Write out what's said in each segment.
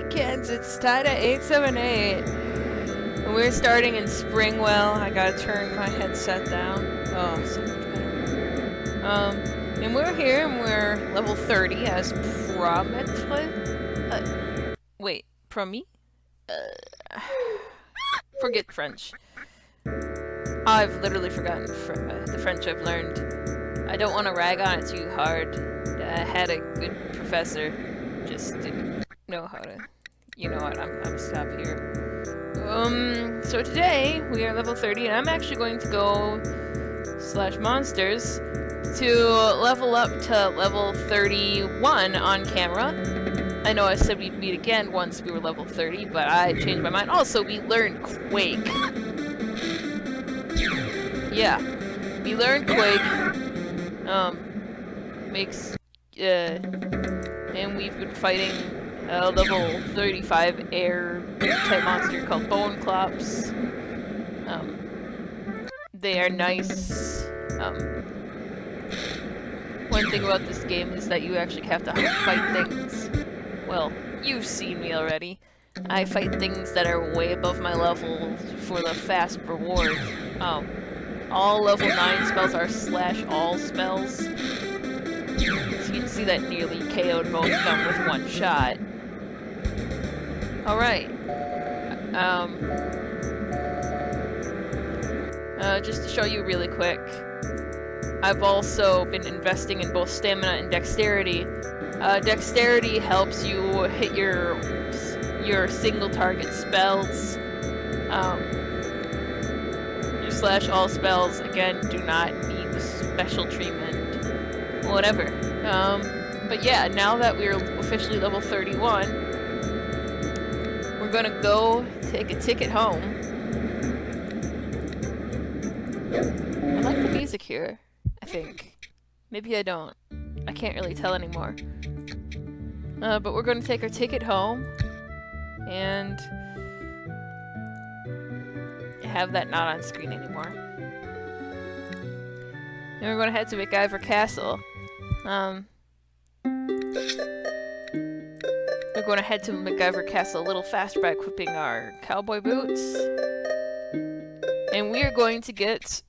kids, it's tied at 878. And we're starting in Springwell. I gotta turn my headset down. Oh, so much better. And we're here, and we're level 30 as promised. Wait, promis? Forget French. I've literally forgotten the French I've learned. I don't want to rag on it too hard. I had a good professor, just didn't know how to. You know what? I'm stop here. So today we are level 30, and I'm actually going to go /monsters to level up to level 31 on camera. I know I said we'd meet again once we were level 30, but I changed my mind. Also, we learned Quake. Yeah, we learned Quake. And we've been fighting a level 35 air type monster called Bone Clops. They are nice. One thing about this game is that you actually have to fight things. Well, you've seen me already. I fight things that are way above my level for the fast reward. All level 9 spells are /all spells. So you can see that nearly KO'd both of them with one shot. Alright. Just to show you really quick, I've also been investing in both stamina and dexterity. Dexterity helps you hit your single target spells. Your /all spells, again, do not need special treatment. Whatever. But yeah, now that we're officially level 31, we're gonna go take a ticket home. I like the music here, I think. Maybe I don't. I can't really tell anymore. But we're gonna take our ticket home and have that not on screen anymore. Then we're gonna head to MacGyver Castle. We're gonna head to MacGyver Castle a little faster by equipping our cowboy boots. And we are going to get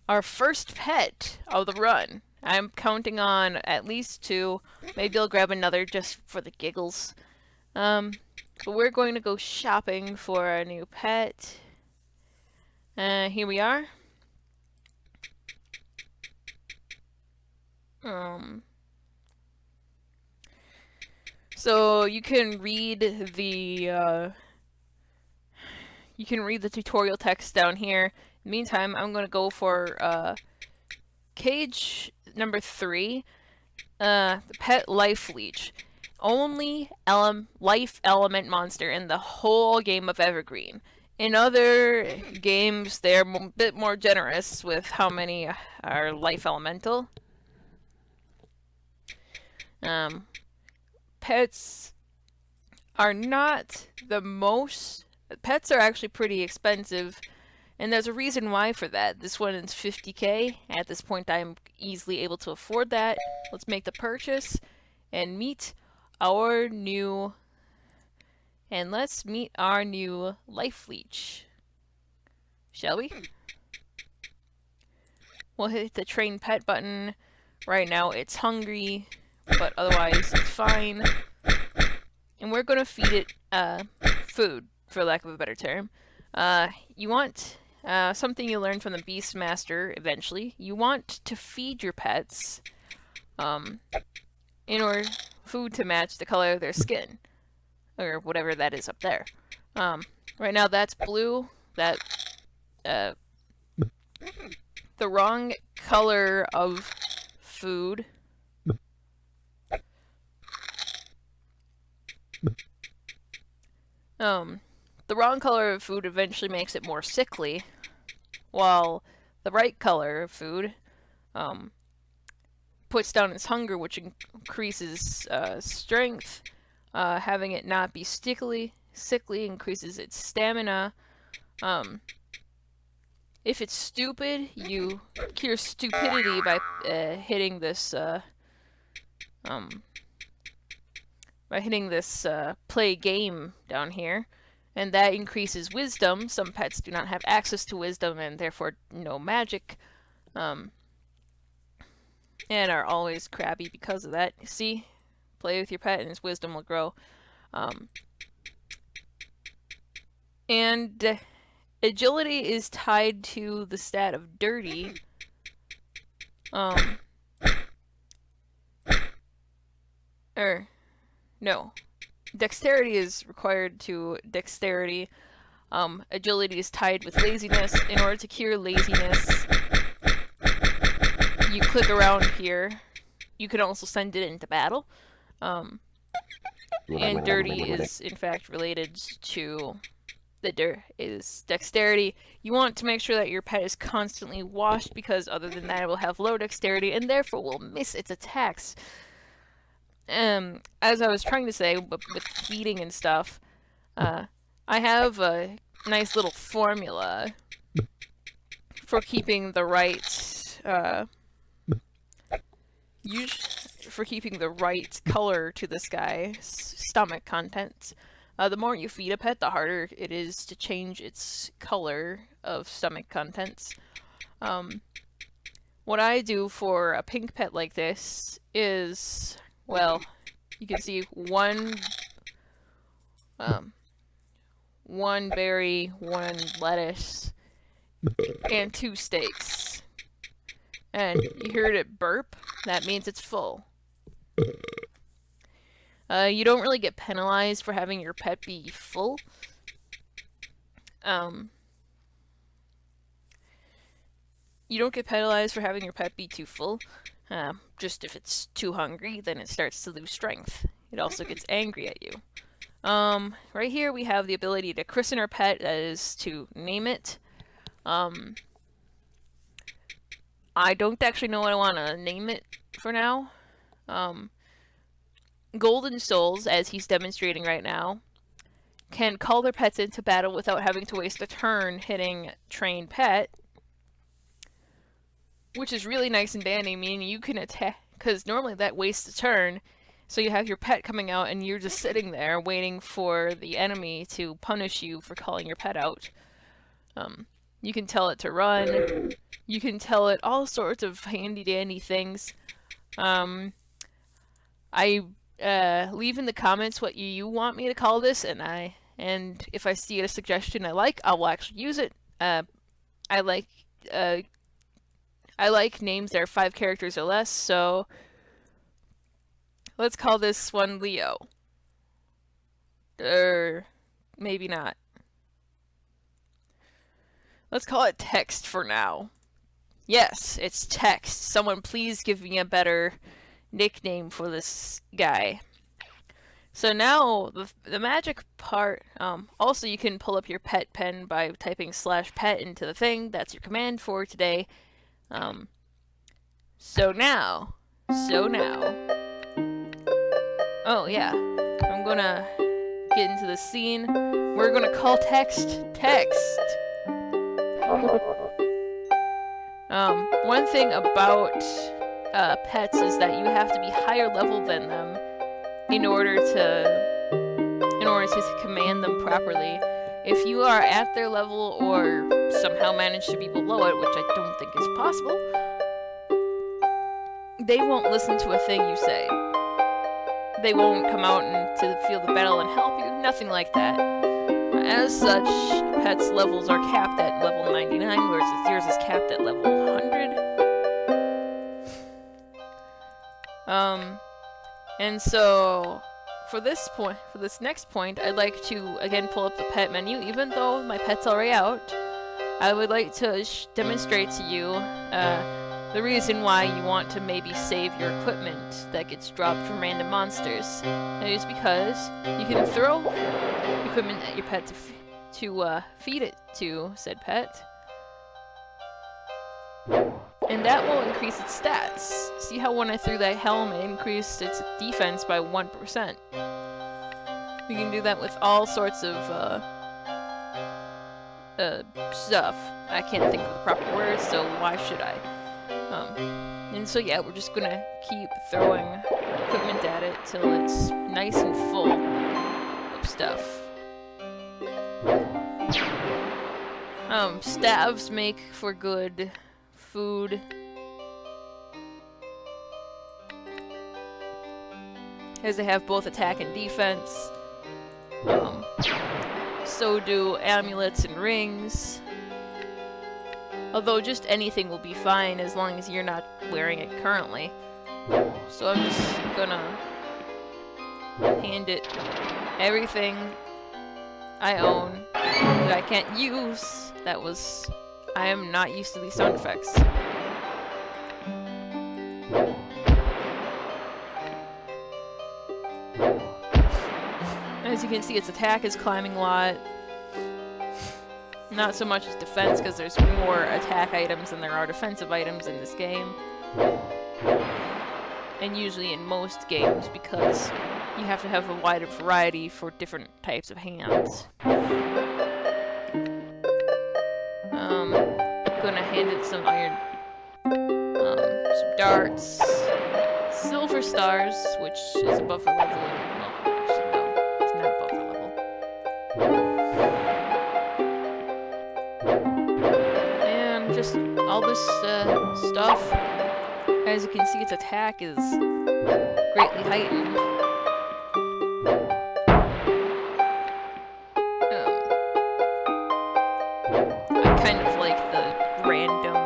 our first pet of the run. I'm counting on at least 2. Maybe I'll grab another just for the giggles. But we're going to go shopping for a new pet. Here we are. So you can read the tutorial text down here. In the meantime, I'm gonna go for cage number 3, the pet Life Leech. Only life element monster in the whole game of Evergreen. In other games, they're a bit more generous with how many are life elemental. Pets are not the most... Pets are actually pretty expensive, and there's a reason why for that. This one is 50k. At this point, I'm easily able to afford that. Let's make the purchase and meet our new... And let's meet our new Life Leech. Shall we? We'll hit the train pet button. Right now it's hungry, but otherwise it's fine. And we're gonna feed it food, for lack of a better term. You want something you learn from the Beastmaster eventually. You want to feed your pets in order food to match the color of their skin. Or whatever that is up there. Right now that's blue. That the wrong color of food. The wrong color of food eventually makes it more sickly, while the right color of food puts down its hunger, which increases strength. Having it not be sickly increases its stamina. If it's stupid, you cure stupidity by hitting this by hitting this play game down here, and that increases wisdom. Some pets do not have access to wisdom and therefore no magic, and are always crabby because of that. See? Play with your pet and his wisdom will grow. And agility is tied to the stat of dirty. No. Dexterity is required to dexterity. Agility is tied with laziness. In order to cure laziness, you click around here. You can also send it into battle. And dirty is, in fact, related to is dexterity. You want to make sure that your pet is constantly washed, because other than that it will have low dexterity and therefore will miss its attacks. As I was trying to say, with feeding and stuff, I have a nice little formula for keeping the right color to this guy's stomach contents. The more you feed a pet, the harder it is to change its color of stomach contents. What I do for a pink pet like this is, well, you can see one berry, one lettuce, and 2 steaks. And you heard it burp? That means it's full. You don't really get penalized for having your pet be full. You don't get penalized for having your pet be too full. Just if it's too hungry, then it starts to lose strength. It also gets angry at you. Right here we have the ability to christen our pet, that is to name it. I don't actually know what I want to name it for now. Golden Souls, as he's demonstrating right now, can call their pets into battle without having to waste a turn hitting trained pet, which is really nice and dandy, meaning you can attack, because normally that wastes a turn, so you have your pet coming out and you're just sitting there waiting for the enemy to punish you for calling your pet out. You can tell it to run, you can tell it all sorts of handy dandy things. Leave in the comments what you want me to call this, and if I see a suggestion I will actually use it. I like names that are 5 characters or less, so let's call this one Leo. Maybe not. Let's call it Text for now. Yes, it's Text. Someone please give me a better nickname for this guy. So now, the magic part, also you can pull up your pet pen by typing /pet into the thing. That's your command for today. So now, oh yeah, I'm gonna get into the scene. We're gonna call Text. One thing about pets is that you have to be higher level than them in order to command them properly. If you are at their level or somehow manage to be below it, which I don't think is possible, they won't listen to a thing you say. They won't come out to the field of battle and help you, nothing like that. As such, pets' levels are capped at level 99, whereas yours is capped at level 100. And so, for this next point, I'd like to, again, pull up the pet menu. Even though my pet's already out, I would like to demonstrate to you the reason why you want to maybe save your equipment that gets dropped from random monsters. That is because you can throw equipment at your pet to feed it to said pet, and that will increase its stats. See how when I threw that helm, it increased its defense by 1%. You can do that with all sorts of stuff. I can't think of the proper words, so why should I? And so yeah, we're just gonna keep throwing equipment at it till it's nice and full of stuff. Staves make for good food. As they have both attack and defense. So do amulets and rings. Although just anything will be fine as long as you're not wearing it currently. So I'm just gonna hand it everything I own that I can't use. I am not used to these sound effects. As you can see, its attack is climbing a lot. Not so much as defense, because there's more attack items than there are defensive items in this game. And usually in most games, because you have to have a wider variety for different types of hands. Gonna hand it some iron, some darts, silver stars, which is above her level. Well, actually, no, it's not above her level. And just all this stuff. As you can see, its attack is greatly heightened. I kind of like the random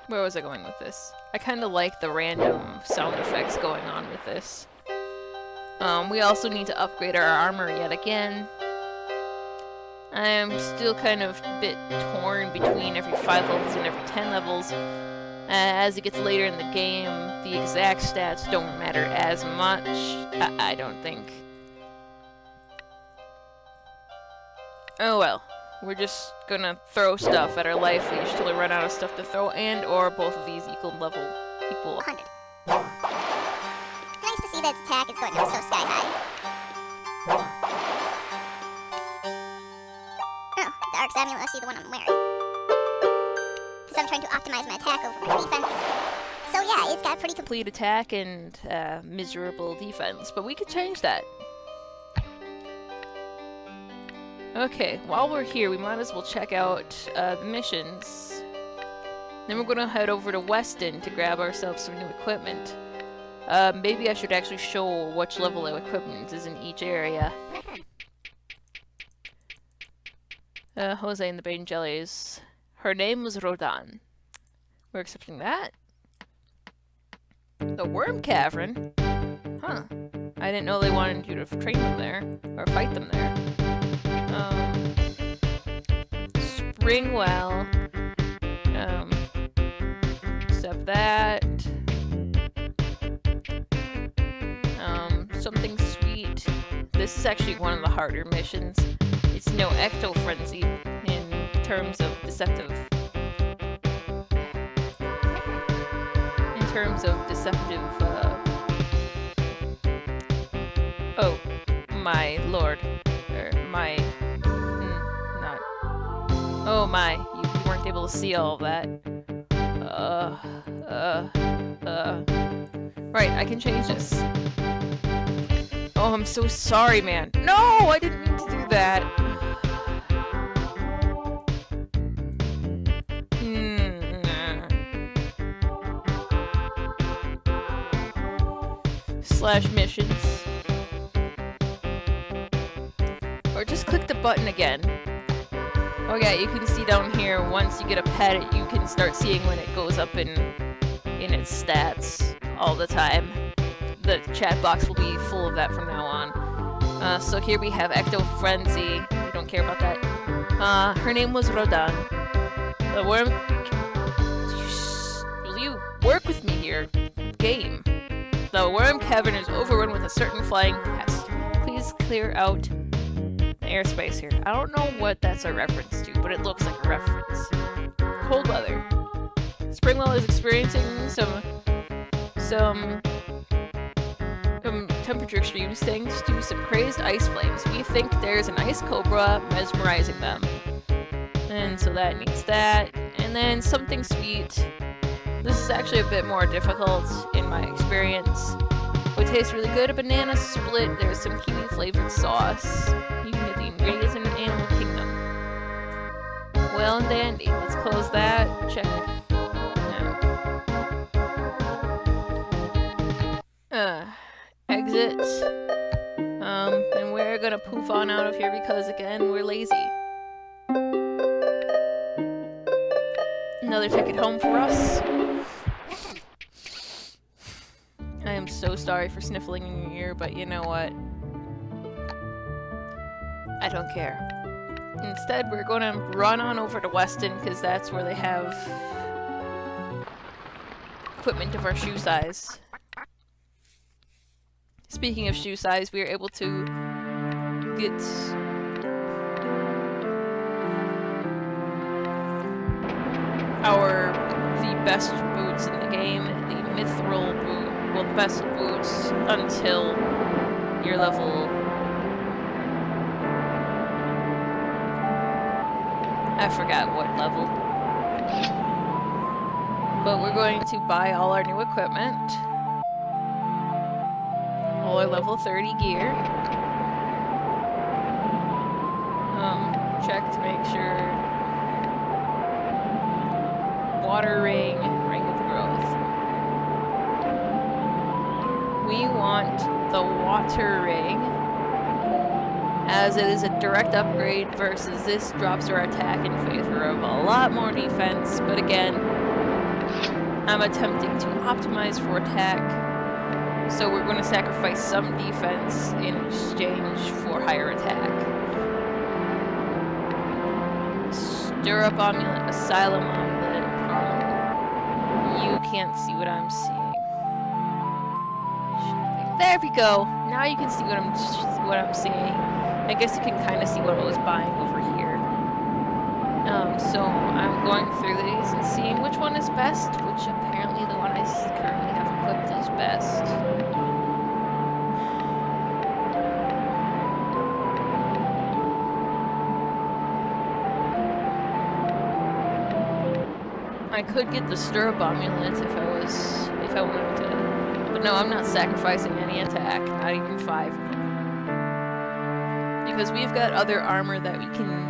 Where was I going with this? I kind of like the random sound effects going on with this. We also need to upgrade our armor yet again. I'm still kind of a bit torn between every 5 levels and every 10 levels. As it gets later in the game, the exact stats don't matter as much, I don't think. Oh well, we're just gonna throw stuff at our Life Leech till we run out of stuff to throw, and or both of these equal 100. Nice to see that its attack is going up so sky high. Oh, the Ark's amulet must be the one I'm wearing. Because I'm trying to optimize my attack over my defense. So yeah, it's got pretty complete attack and miserable defense, but we could change that. Okay, while we're here, we might as well check out the missions. Then we're gonna head over to Weston to grab ourselves some new equipment. Maybe I should actually show which level of equipment is in each area. Jose and the Bane Jellies. Her name was Rodan. We're accepting that. The Worm Cavern? Huh. I didn't know they wanted you to train them there, or fight them there. Springwell. Accept that. Something sweet. This is actually one of the harder missions. It's no ecto frenzy in terms of deceptive. Oh, my lord. Or my. Not. Oh my, you weren't able to see all of that. Right, I can change this. Oh, I'm so sorry, man. No, I didn't mean to do that. Slash missions. Or just click the button again. Oh yeah, you can see down here, once you get a pet, you can start seeing when it goes up in its stats all the time. The chat box will be full of that from now on. So here we have Ecto Frenzy. We don't care about that. Her name was Rodan. The worm... Will you work with me here? Game. The Worm Cavern is overrun with a certain flying pest. Please clear out the airspace here. I don't know what that's a reference to, but it looks like a reference. Cold weather. Springwell is experiencing some some temperature extremes thanks to some crazed ice flames. We think there's an ice cobra mesmerizing them. And so that needs that. And then something sweet. This is actually a bit more difficult in my experience. It tastes really good. A banana split. There's some kiwi flavored sauce. You can get the ingredients in an animal kingdom. Well and dandy. Let's close that. Check. Exit. And we're gonna poof on out of here because, again, we're lazy. Another ticket home for us. I am so sorry for sniffling in your ear, but you know what? I don't care. Instead, we're gonna run on over to Weston because that's where they have equipment of our shoe size. Speaking of shoe size, we are able to get the best boots in the game, the mithril boot, well, the best boots until your level, I forgot what level, but we're going to buy all our new equipment, all our level 30 gear, check to make sure. Water ring, ring of growth. We want the water ring, as it is a direct upgrade versus this drops our attack in favor of a lot more defense, but again, I'm attempting to optimize for attack, so we're going to sacrifice some defense in exchange for higher attack. Stirrup amulet, asylum amulet. You can't see what I'm seeing. There we go. Now you can see what I'm seeing. I guess you can kind of see what I was buying over here. So I'm going through these and seeing which one is best, which apparently the one I currently have equipped is best. I could get the stirrup amulet if I wanted to, but no, I'm not sacrificing any attack, not even 5. Because we've got other armor that we can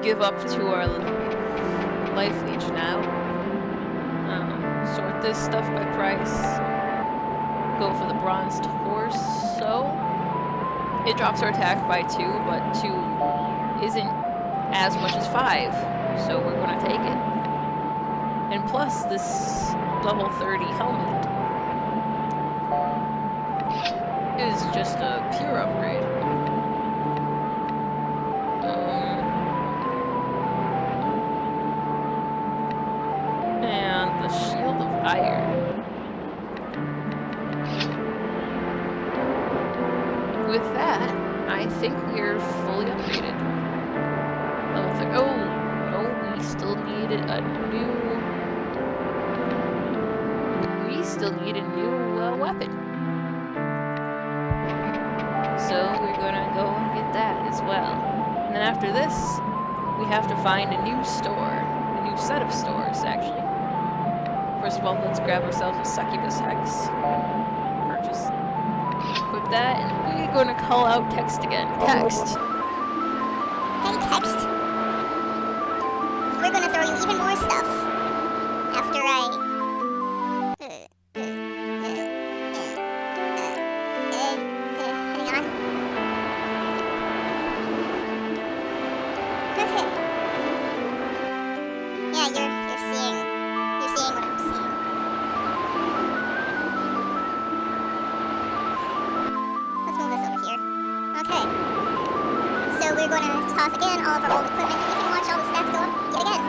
give up to our Life Leech now. Sort this stuff by price. Go for the bronze torso. It drops our attack by 2, but 2 isn't as much as 5, so we're gonna take it. And plus, this level 30 helmet is just a pure upgrade. And the shield of iron. With that, I think we're fully upgraded. Level 30. Oh, no, we still needed a new. We still need a new weapon. So we're gonna go and get that as well. And then after this, we have to find a new store. A new set of stores, actually. First of all, let's grab ourselves a succubus hex. Purchase. Equip that, and we're gonna call out text again. Text. Hey, text. We're gonna throw you even more stuff. After I... hang on. Okay. Yeah, you're seeing what I'm seeing. Let's move this over here. Okay. So we're going to toss again all of our old equipment, and we can watch all the stats go up yet again.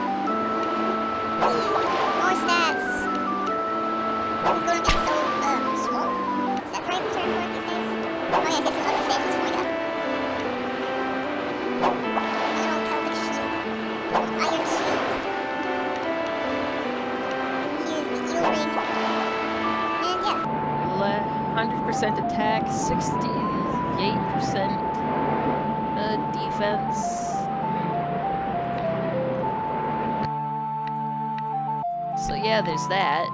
More stats. It's going to get so swole. Is that the right term for it these days? Oh yeah, get some other things for you. Pelvic shield. Iron shield. Here's the eel ring. And yeah. 100 68% attack, 68% defense. So yeah, there's that.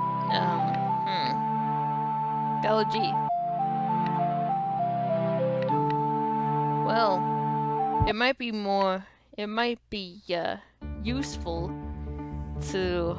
LG. Well, it might be useful to,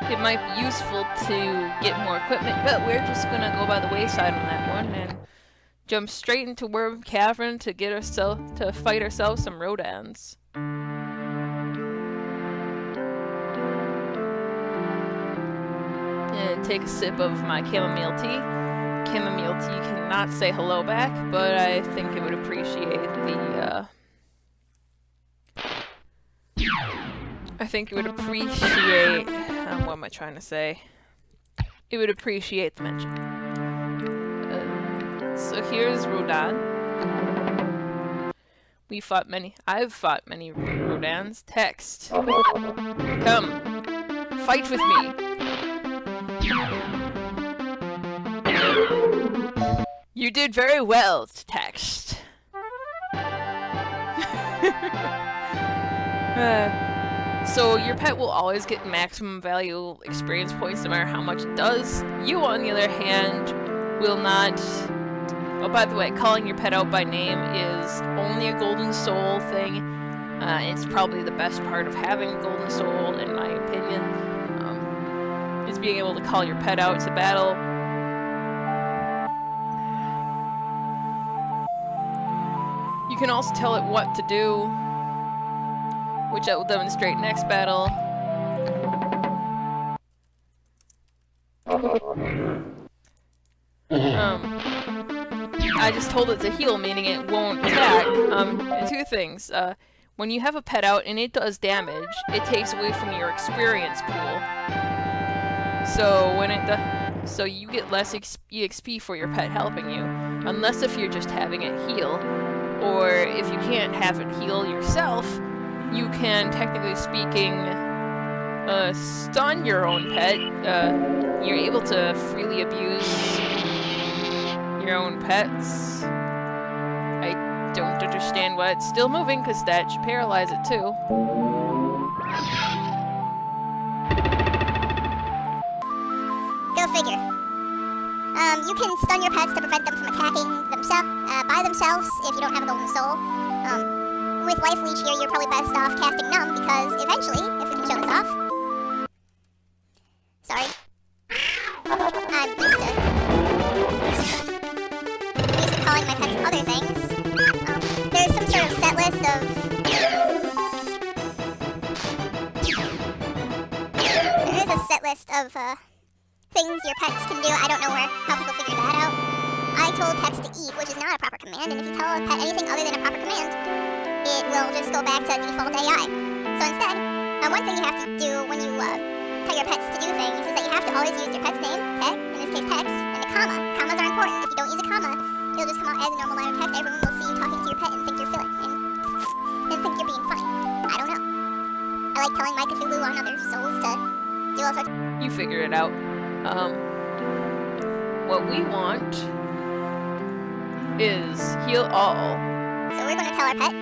it might be useful to get more equipment, but we're just gonna go by the wayside on that one and jump straight into Worm Cavern to fight ourselves some Rodans. And take a sip of my chamomile tea. Chamomile tea cannot say hello back, but I think it would appreciate the what am I trying to say? It would appreciate the mention. So here's Rodan. I've fought many Rodans. Text. Come. Fight with me. You did very well, Text. So your pet will always get maximum value experience points no matter how much it does. You, on the other hand, will not... Oh, by the way, calling your pet out by name is only a golden soul thing. It's probably the best part of having a golden soul, in my opinion. Is being able to call your pet out to battle. You can also tell it what to do, which I will demonstrate next battle. I just told it to heal, meaning it won't attack. Two things. When you have a pet out and it does damage, it takes away from your experience pool. So when it so you get less EXP for your pet helping you, unless if you're just having it heal, or if you can't have it heal yourself, you can, technically speaking, stun your own pet. You're able to freely abuse your own pets. I don't understand why it's still moving, because that should paralyze it too. Go figure. You can stun your pets to prevent them from attacking by themselves if you don't have a golden soul. With Life Leech here, you're probably best off casting Numb, because eventually, if we can show this off... Sorry. I'm used to calling my pets other things. There's some sort of set list of... There is a set list of, things your pets can do. I don't know how people figure that out. I told pets to eat, which is not a proper command, and if you tell a pet anything other than a proper command, it will just go back to default AI. So instead, one thing you have to do when you tell your pets to do things is that you have to always use your pet's name, pet, in this case text, and a comma. Commas are important. If you don't use a comma, it'll just come out as a normal line of text. Everyone will see you talking to your pet and think you're filling, and think you're being funny. I don't know. I like telling my Cthulhu on other souls to do all sorts of... You figure it out. What we want is heal all. So we're going to tell our pet,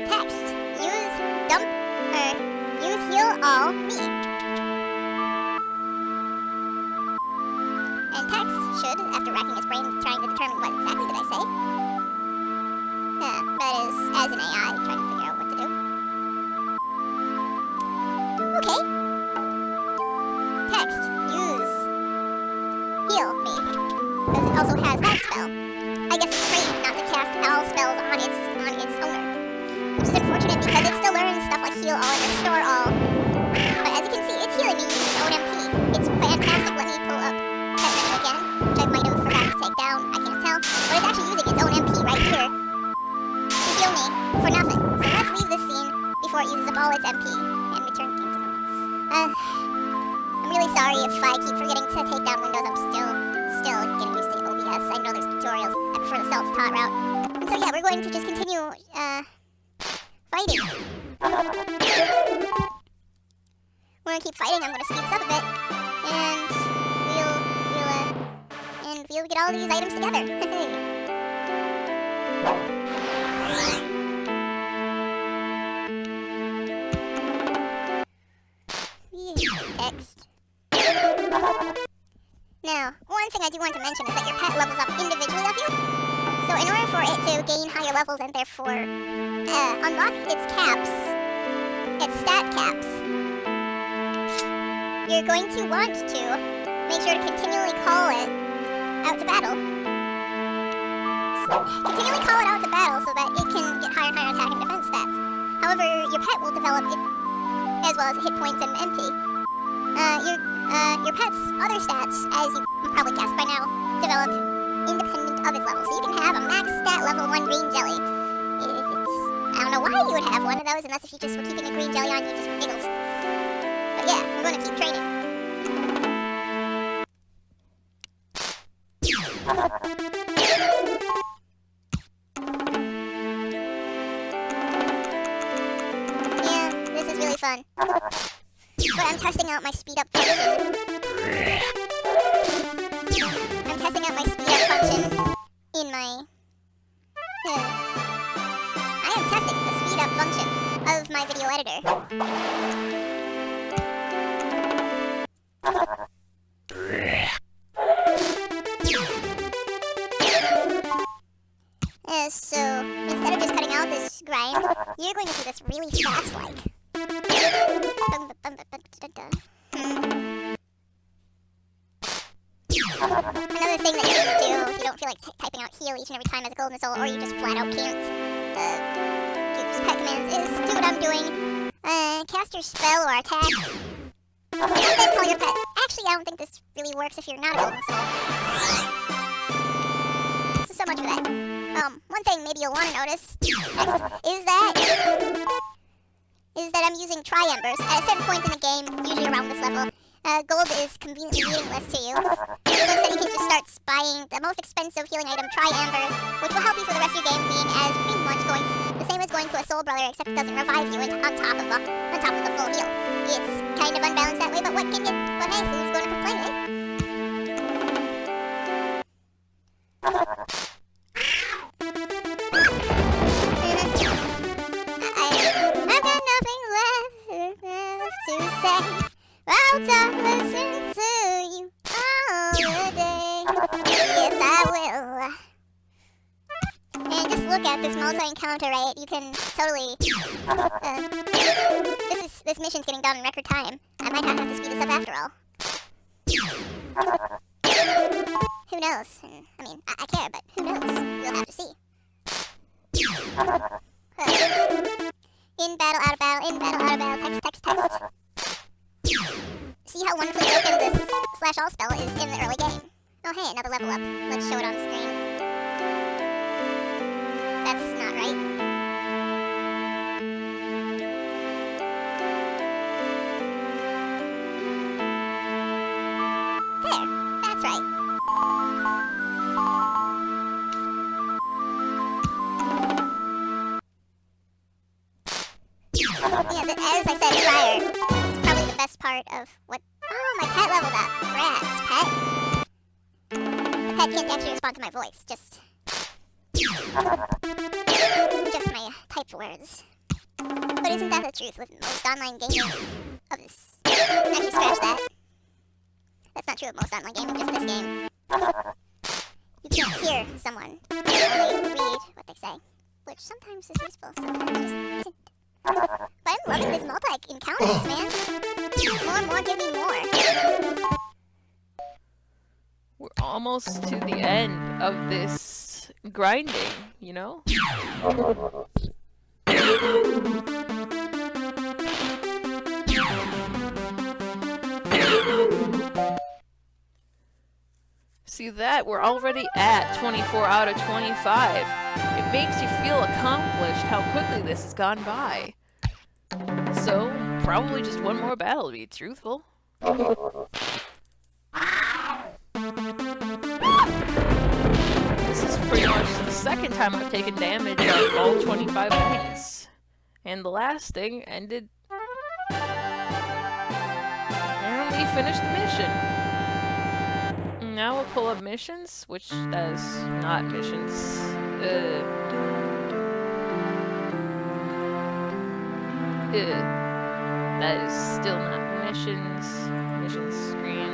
text, use heal all me. And text should, after racking his brain trying to determine what exactly did I say, that is, as an AI, trying to figure out what to do. Okay. Text, use heal me, because it also has that spell. I guess it's trained not to cast all spells on its owner, which is unfortunate because it still learns stuff like heal all and restore all. But as you can see, it's healing me using its own MP. It's fantastic. Let me pull up Pet Menu again, which I might have forgot to take down. I can't tell, but it's actually using its own MP right here to heal me for nothing. So let's leave this scene before it uses up all its MP and return the game to normal. I'm really sorry if I keep forgetting to take down windows. I'm still getting used to OBS. I know there's tutorials. I prefer the self-taught route. so yeah, we're going to just continue fighting. We're gonna keep fighting. I'm gonna speed this up a bit, and we'll get all these items together. Text. Now, one thing I do want to mention is that your pet levels up individually of you. So in order for it to gain higher levels and therefore unlock its caps, its stat caps, you're going to want to make sure to continually call it out to battle. Continually call it out to battle so that it can get higher and higher attack and defense stats. However, your pet will develop it as well as hit points and MP. Your pet's other stats, as you probably guessed by now, develop independent of its level. So you can have a max stat level 1 green jelly. I don't know why you would have one of those unless if you just were keeping a green jelly on you just for giggles. But yeah, we're going to keep training. Yeah, this is really fun. But I'm testing out my speed up function. I'm testing out my speed up function in my... I am testing the speed up function of my video editor. So, instead of just cutting out this grind, you're going to see this really fast-like. Another thing that you can do if you don't feel like typing out heal each and every time as a golden soul, or you just flat out can't use pet commands, is do what I'm doing. Cast your spell or attack, and then call your pet. Actually, I don't think this really works if you're not a golden soul. So much for that. One thing maybe you'll want to notice is that I'm using tri-embers. At a certain point in the game, usually around this level, gold is conveniently meaningless to you. So instead you can just start buying the most expensive healing item, tri-embers, which will help you for the rest of your game, being as pretty much the same as going to a soul brother, except it doesn't revive you on top of the full heal. It's kind of unbalanced that way, but but hey, who's going to complain, eh? I've got nothing left to say. I'll talk, listen to you all the day. Yes, I will. And just look at this multi-encounter, right? You can totally... this mission's getting done in record time. I might not have to speed this up after all. Who knows? I mean, I care, but who knows? We'll have to see. In battle, out of battle, in battle, out of battle, text. See how wonderfully broken this /all spell is in the early game. Oh hey, another level up. Let's show it on screen. That's not right. There, that's right. Yeah, as I said prior, this is probably the best part of what... Oh, my pet leveled up. Rats, pet. The pet can't actually respond to my voice, just my typed words. But isn't that the truth with most online gaming of this? Actually, scratch that. That's not true of most online gaming, just this game. You can't hear someone. You can only read what they say. Which sometimes is useful, sometimes just isn't. But I'm loving these multi-encounters, man. More and more, give me more. We're almost to the end of this grinding, you know? See that? We're already at 24 out of 25. It makes you feel accomplished how quickly this has gone by. So, probably just one more battle to be truthful. This is pretty much the second second time I've taken damage of all 25 things. And the last thing ended... And we finished the mission. Now we'll pull up missions, which that is not missions. That is still not missions. Mission screen.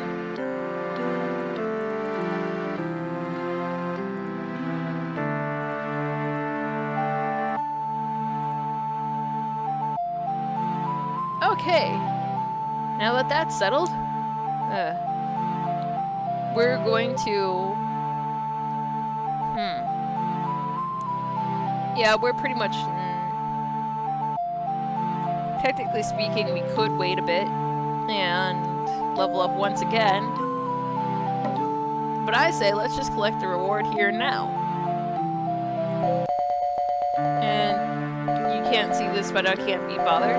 Okay. Now that that's settled, we're going to... Yeah, we're pretty much... Technically speaking, we could wait a bit and level up once again. But I say, let's just collect the reward here and now. And you can't see this, but I can't be bothered.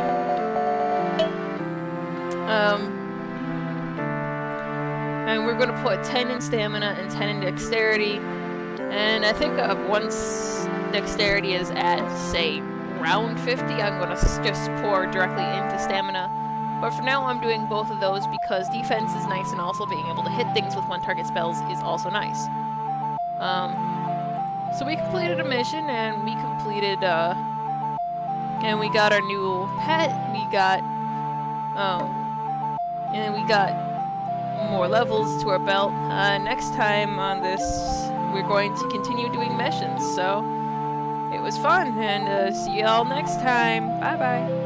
And we're going to put 10 in stamina and 10 in dexterity. And I think once dexterity is at, say, round 50, I'm going to just pour directly into stamina. But for now, I'm doing both of those because defense is nice, and also being able to hit things with one-target spells is also nice. So we completed a mission, and we completed, and we got our new pet. We got, and we got more levels to our belt. Next time on this, we're going to continue doing missions, so it was fun, and see y'all next time. Bye-bye.